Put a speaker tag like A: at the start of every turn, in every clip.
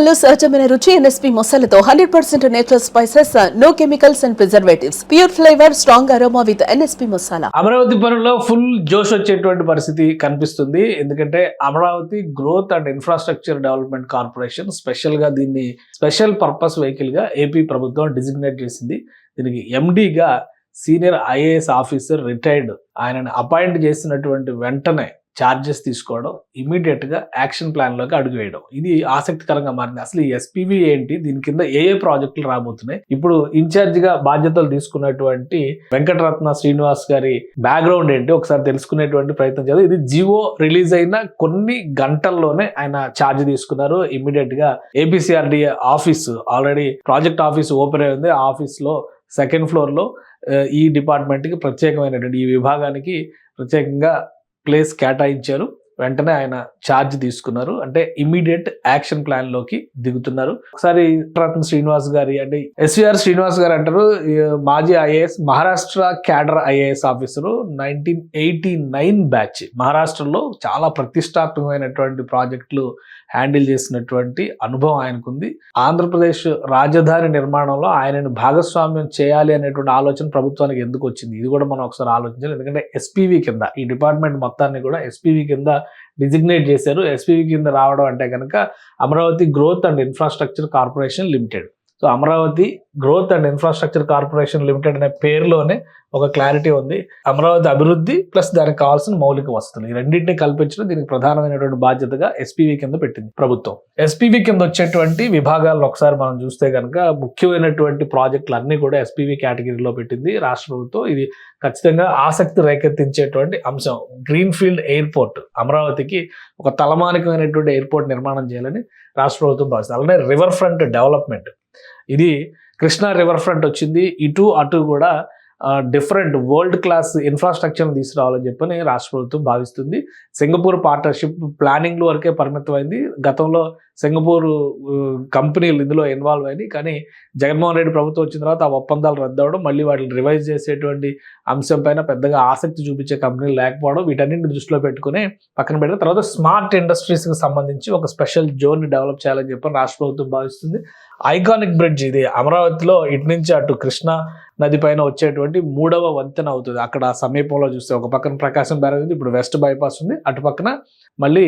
A: మసాలాలో సహజమైన రుచి ఎన్ఎస్పీ మసాలాతో 100% natural spices, no chemicals and preservatives, pure flavour, strong aroma with NSP masala.
B: Amaravati పనుల్లో ఫుల్ జోష్ వచ్చేటువంటి పరిస్థితి కనిపిస్తుంది. ఎందుకంటే Amaravati growth and infrastructure development corporation special గా దీన్ని స్పెషల్ పర్పస్ వెహికల్ గా ఏపీ ప్రభుత్వం డిజిగ్నేట్ చేసింది. దీనికి ఎండీగా సీనియర్ ఐఏఎస్ ఆఫీసర్ రిటైర్డ్ ఆయనని అపాయింట్ చేసినటువంటి వెంటనే ఛార్జెస్ తీసుకోవడం, ఇమీడియట్ గా యాక్షన్ ప్లాన్ లోకి అడుగు వేయడం, ఇది ఆసక్తికరంగా మారింది. అసలు ఈ ఎస్పీవీ ఏంటి, దీని కింద ఏ ప్రాజెక్టులు రాబోతున్నాయి, ఇప్పుడు ఇన్ఛార్జ్ గా బాధ్యతలు తీసుకున్నటువంటి వెంకటరత్న శ్రీనివాస్ గారి బ్యాక్గ్రౌండ్ ఏంటి ఒకసారి తెలుసుకునేటువంటి ప్రయత్నం చేద్దాం. ఇది జివో రిలీజ్ అయిన కొన్ని గంటల్లోనే ఆయన ఛార్జ్ తీసుకున్నారు. ఇమీడియట్ గా APCRDA office already project office open అయి ఉంది. ఆ ఆఫీస్ లో సెకండ్ ఫ్లోర్ లో ఈ డిపార్ట్మెంట్ కి ప్రత్యేకమైనటువంటి ఈ విభాగానికి ప్రత్యేకంగా ప్లేస్ కేటాయించారు. వెంటనే ఆయన ఛార్జ్ తీసుకున్నారు. అంటే ఇమీడియట్ యాక్షన్ ప్లాన్ లోకి దిగుతున్నారు. ఒకసారి రత్న శ్రీనివాస్ గారి అంటే ఎస్వీఆర్ శ్రీనివాస్ గారు అంటారు, మాజీ IAS, Maharashtra cadre IAS officer, 1989 batch. మహారాష్ట్రలో చాలా ప్రతిష్టాత్మకమైనటువంటి ప్రాజెక్టులు హ్యాండిల్ చేసినటువంటి అనుభవం ఆయనకుంది. ఆంధ్రప్రదేశ్ రాజధాని నిర్మాణంలో ఆయనను భాగస్వామ్యం చేయాలి అనేటువంటి ఆలోచన ప్రభుత్వానికి ఎందుకు వచ్చింది, ఇది కూడా మనం ఒకసారి ఆలోచించాలి. ఎందుకంటే ఎస్పీవీ కింద ఈ డిపార్ట్మెంట్ మొత్తాన్ని కూడా ఎస్పీవీ కింద డిజిగ్నేట్ చేశారు. ఎస్పీవీ కింద రావడం అంటే కనుక Amaravati growth and infrastructure corporation limited. So Amaravati growth and infrastructure corporation limited అనే పేరులోనే ఒక క్లారిటీ ఉంది. అమరావతి అభివృద్ధి ప్లస్ దానికి కావాల్సిన మౌలిక వసతులు, ఈ రెండింటినీ కల్పించడం దీనికి ప్రధానమైనటువంటి బాధ్యతగా ఎస్పీవీ కింద పెట్టింది ప్రభుత్వం. ఎస్పీవీ కింద వచ్చేటువంటి విభాగాలను ఒకసారి మనం చూస్తే కనుక ముఖ్యమైనటువంటి ప్రాజెక్టులు అన్ని కూడా ఎస్పీవీ కేటగిరీలో పెట్టింది రాష్ట్ర ప్రభుత్వం. ఇది ఖచ్చితంగా ఆసక్తి రేకెత్తించేటువంటి అంశం. గ్రీన్ ఫీల్డ్ ఎయిర్పోర్ట్, అమరావతికి ఒక తలమానికమైనటువంటి ఎయిర్పోర్ట్ నిర్మాణం చేయాలని రాష్ట్ర ప్రభుత్వం భావిస్తుంది. అలానే రివర్ ఫ్రంట్ డెవలప్మెంట్, ఇది కృష్ణా రివర్ ఫ్రంట్ వచ్చింది, ఇటు అటు కూడా డిఫరెంట్ వరల్డ్ క్లాస్ ఇన్ఫ్రాస్ట్రక్చర్ని తీసుకురావాలని చెప్పని రాష్ట్ర ప్రభుత్వం భావిస్తుంది. సింగపూర్ పార్ట్నర్షిప్ ప్లానింగ్ వరకే పరిమితమైంది. గతంలో సింగపూర్ కంపెనీలు ఇందులో ఇన్వాల్వ్ అయినాయి, కానీ జగన్మోహన్ రెడ్డి ప్రభుత్వం వచ్చిన తర్వాత ఆ ఒప్పందాలు రద్దు అవ్వడం, మళ్ళీ వాటిని రివైజ్ చేసేటువంటి అంశం పైన పెద్దగా ఆసక్తి చూపించే కంపెనీలు లేకపోవడం, వీటన్నింటిని దృష్టిలో పెట్టుకుని పక్కన పెట్టిన తర్వాత స్మార్ట్ ఇండస్ట్రీస్కి సంబంధించి ఒక స్పెషల్ జోన్ని డెవలప్ చేయాలని చెప్పని రాష్ట్ర ప్రభుత్వం భావిస్తుంది. ఐకానిక్ బ్రిడ్జ్, ఇది అమరావతిలో ఇటు నుంచి అటు కృష్ణా నది పైన వచ్చేటువంటి 3వ వంతెన అవుతుంది. అక్కడ సమీపంలో చూస్తే ఒక పక్కన ప్రకాశం బ్యారేజ్ ఉంది, ఇప్పుడు వెస్ట్ బైపాస్ ఉంది, అటు పక్కన మళ్ళీ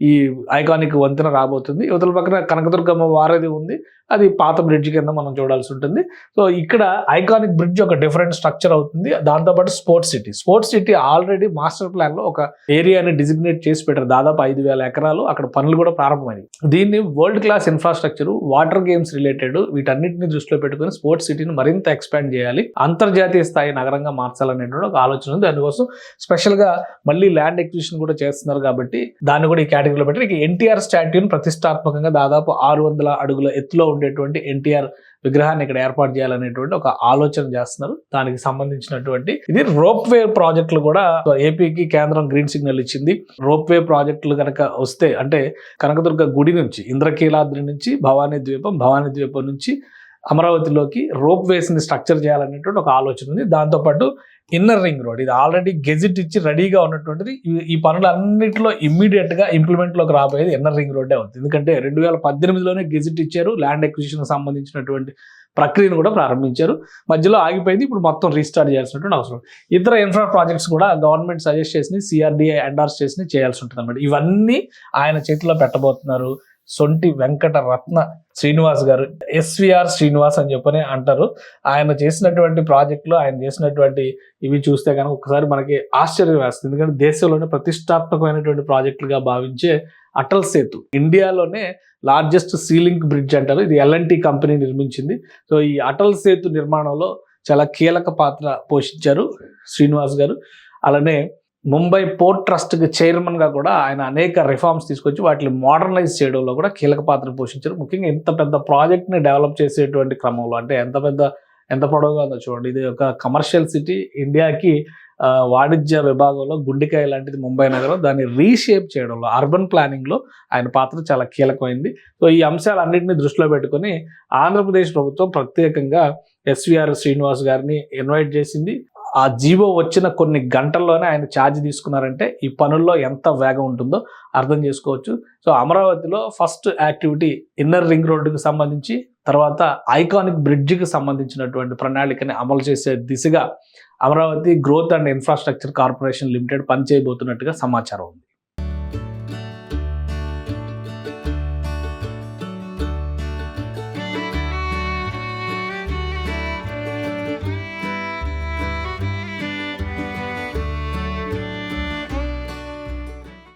B: ఈ ఐకానిక్ వంతెన రాబోతుంది. యువతల పక్కన కనకదుర్గమ్మ వారధి ఉంది, అది పాత బ్రిడ్జ్ కింద మనం చూడాల్సి ఉంటుంది. సో ఇక్కడ ఐకానిక్ బ్రిడ్జ్ ఒక డిఫరెంట్ స్ట్రక్చర్ అవుతుంది. దాంతోపాటు sports city already master plan లో ఒక ఏరియాని డిజిగ్నేట్ చేసి పెట్టారు. దాదాపు 5,000 ఎకరాలు, అక్కడ పనులు కూడా ప్రారంభమైంది. దీన్ని world class infrastructure, water games related వీటన్నిటిని దృష్టిలో పెట్టుకుని స్పోర్ట్స్ సిటీని మరింత ఎక్స్పాండ్ చేయాలి, అంతర్జాతీయ స్థాయి నగరంగా మార్చాలనేటువంటి ఒక ఆలోచన ఉంది. దానికోసం స్పెషల్ గా మళ్ళీ ల్యాండ్ ఎక్విజిషన్ కూడా చేస్తున్నారు కాబట్టి దాన్ని కూడా ఈ కేటగిరీలో పెట్టి ఎన్టీఆర్ స్టాట్యూని ప్రతిష్టాత్మకంగా దాదాపు 600 అడుగుల ఎత్తులో ఉండేటువంటి ఎన్టీఆర్ విగ్రహాన్ని ఇక్కడ ఏర్పాటు చేయాలనేటువంటి ఒక ఆలోచన చేస్తున్నారు. దానికి సంబంధించినటువంటి ఇది రోప్ వే ప్రాజెక్టులు కూడా ఏపీకి కేంద్రం గ్రీన్ సిగ్నల్ ఇచ్చింది. రోప్ వే ప్రాజెక్టులు కనుక వస్తే అంటే కనకదుర్గ గుడి నుంచి ఇంద్రకీలాద్రి నుంచి భవానీ ద్వీపం నుంచి అమరావతిలోకి రోప్ వేస్ ని స్ట్రక్చర్ చేయాలనేటువంటి ఒక ఆలోచన ఉంది. దాంతోపాటు ఇన్నర్ రింగ్ రోడ్, ఇది ఆల్రెడీ గెజిట్ ఇచ్చి రెడీగా ఉన్నటువంటిది. ఈ పనులన్నింటిలో ఇమ్మీడియట్ గా ఇంప్లిమెంట్ లోకి రాబోయేది ఇన్నర్ రింగ్ రోడ్డే అవుతుంది. ఎందుకంటే 2018లోనే గెజిట్ ఇచ్చారు, ల్యాండ్ ఎక్విజిషన్ సంబంధించినటువంటి ప్రక్రియను కూడా ప్రారంభించారు, మధ్యలో ఆగిపోయింది. ఇప్పుడు మొత్తం రీస్టార్ట్ చేయాల్సినటువంటి అవసరం. ఇతర ఇన్ఫ్రా ప్రాజెక్ట్స్ కూడా గవర్నమెంట్ సజెస్ట్ చేసి సిఆర్డీఏ ఎండార్స్ చేసి చేయాల్సి ఉంటుంది అన్నమాట. ఇవన్నీ ఆయన చేతిలో పెట్టబోతున్నారు సొంటి వెంకటరత్న శ్రీనివాస్ గారు. ఎస్వీఆర్ శ్రీనివాస్ అని చెప్పని అంటారు. ఆయన చేసినటువంటి ప్రాజెక్టులు, ఆయన చేసినటువంటి ఇవి చూస్తే కనుక ఒకసారి మనకి ఆశ్చర్యం వేస్తుంది. ఎందుకంటే దేశంలోనే ప్రతిష్టాత్మకమైనటువంటి ప్రాజెక్టులుగా భావించే అటల్ సేతు, ఇండియాలోనే లార్జెస్ట్ సీలింక్ బ్రిడ్జ్ అంటారు. ఇది ఎల్ఎన్టీ కంపెనీ నిర్మించింది. సో ఈ అటల్ సేతు నిర్మాణంలో చాలా కీలక పాత్ర పోషించారు శ్రీనివాస్ గారు. అలానే ముంబై పోర్ట్ ట్రస్ట్కి చైర్మన్గా కూడా ఆయన అనేక రిఫార్మ్స్ తీసుకొచ్చి వాటిని మోడర్నైజ్ చేయడంలో కూడా కీలక పాత్ర పోషించారు. ముఖ్యంగా ఇంత పెద్ద ప్రాజెక్ట్ని డెవలప్ చేసేటువంటి క్రమంలో, అంటే ఎంత పొడవుగా ఉందో చూడండి. ఇది ఒక కమర్షియల్ సిటీ, ఇండియాకి వాణిజ్య విభాగంలో గుండెకాయ లాంటిది ముంబై నగరం. దాన్ని రీషేప్ చేయడంలో, అర్బన్ ప్లానింగ్లో ఆయన పాత్ర చాలా కీలకమైంది. సో ఈ అంశాలన్నింటినీ దృష్టిలో పెట్టుకొని ఆంధ్రప్రదేశ్ ప్రభుత్వం ప్రత్యేకంగా ఎస్వీఆర్ శ్రీనివాస్ గారిని ఇన్వైట్ చేసింది. ఆ జీవో వచ్చిన కొన్ని గంటల్లోనే ఆయన ఛార్జ్ తీసుకున్నారంటే ఈ పనుల్లో ఎంత వేగం ఉంటుందో అర్థం చేసుకోవచ్చు. సో అమరావతిలో ఫస్ట్ యాక్టివిటీ ఇన్నర్ రింగ్ రోడ్డుకి సంబంధించి, తర్వాత ఐకానిక్ బ్రిడ్జికి సంబంధించినటువంటి ప్రణాళికని అమలు చేసే దిశగా Amaravati growth and infrastructure corporation limited పనిచేయబోతున్నట్టుగా సమాచారం ఉంది.